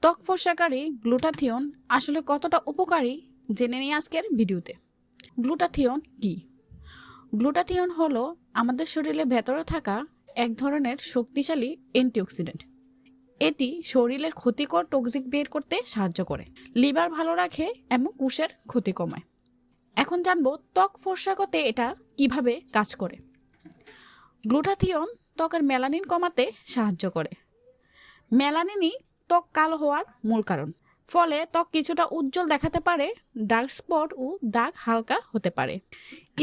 ত্বক ফর্সাকারী গ্লুটাথিয়ন আসলে কতটা উপকারী জেনে নিই আজকের ভিডিওতে। গ্লুটাথিয়ন কি? গ্লুটাথিয়ন হলো আমাদের শরীরের ভেতরে থাকা এক ধরনের শক্তিশালী অ্যান্টিঅক্সিডেন্ট। এটি শরীরের ক্ষতিকর টক্সিক বের করতে সাহায্য করে, লিভার ভালো রাখে এবং কোষের ক্ষতি কমায়। এখন জানবো ত্বক ফর্সা করতে এটা কিভাবে কাজ করে। গ্লুটাথিয়ন ত্বকের মেলানিন কমাতে সাহায্য করে। মেলানিনই ত্বক কালো হওয়ার মূল কারণ। ফলে ত্বক কিছুটা উজ্জ্বল দেখাতে পারে, ডার্ক স্পট ও দাগ হালকা হতে পারে,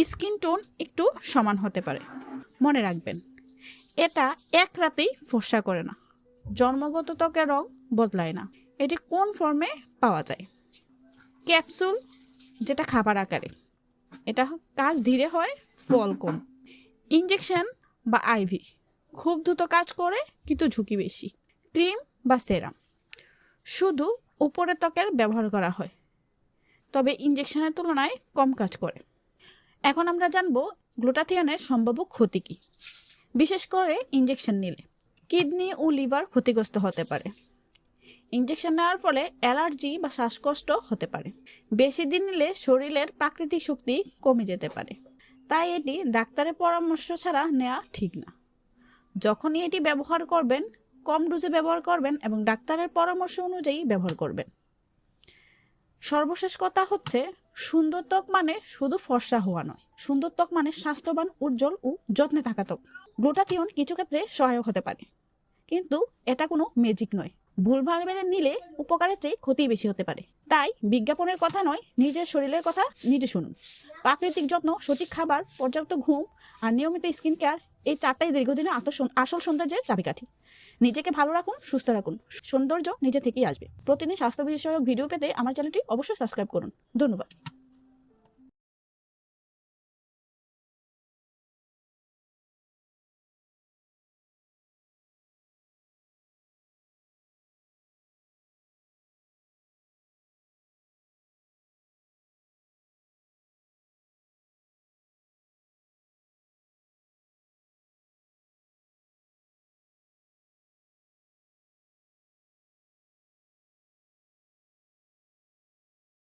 স্কিন টোন একটু সমান হতে পারে। মনে রাখবেন, এটা এক রাতেই ফর্সা করে না, জন্মগত ত্বকের রং বদলায় না। এটি কোন ফর্মে পাওয়া যায়? ক্যাপসুল, যেটা খাবার আকারে, এটা কাজ ধীরে হয়, ফল কম। ইনজেকশন বা আইভি, খুব দ্রুত কাজ করে কিন্তু ঝুঁকি বেশি। ক্রিম বা সেরাম, শুধু উপরে ত্বকের ব্যবহার করা হয়, তবে ইনজেকশনের তুলনায় কম কাজ করে। এখন আমরা জানবো গ্লুটাথিয়নের সম্ভাব্য ক্ষতি কী। বিশেষ করে ইনজেকশন নিলে কিডনি ও লিভার ক্ষতিগ্রস্ত হতে পারে। ইনজেকশন নেওয়ার ফলে অ্যালার্জি বা শ্বাসকষ্ট হতে পারে। বেশি দিন নিলে শরীরের প্রাকৃতিক শক্তি কমে যেতে পারে, তাই এটি ডাক্তারের পরামর্শ ছাড়া নেওয়া ঠিক না। যখনই এটি ব্যবহার করবেন, কম ডোজে ব্যবহার করবেন এবং ডাক্তারের পরামর্শ অনুযায়ী ব্যবহার করবেন। সর্বশেষ কথা হচ্ছে, সুন্দর ত্বক মানে শুধু ফর্সা হওয়া নয়, সুন্দর ত্বক মানে স্বাস্থ্যবান, উজ্জ্বল ও যত্নে থাকা ত্বক। গ্লুটাথিয়ন কিছু ক্ষেত্রে সহায়ক হতে পারে, কিন্তু এটা কোনো ম্যাজিক নয়। ভুলভাবে নিলে উপকারের চেয়ে ক্ষতি বেশি হতে পারে। তাই বিজ্ঞাপনের কথা নয়, নিজের শরীরের কথা নিজে শুনুন। প্রাকৃতিক যত্ন, সঠিক খাবার, পর্যাপ্ত ঘুম আর নিয়মিত স্কিন কেয়ার, এই চারটাই দীর্ঘদিনের আসল সৌন্দর্যের চাবিকাঠি। নিজেকে ভালো রাখুন, সুস্থ রাখুন, সৌন্দর্য নিজে থেকেই আসবে। প্রতিদিন স্বাস্থ্য বিষয়ক ভিডিও পেতে আমার চ্যানেলটি অবশ্যই সাবস্ক্রাইব করুন। ধন্যবাদ।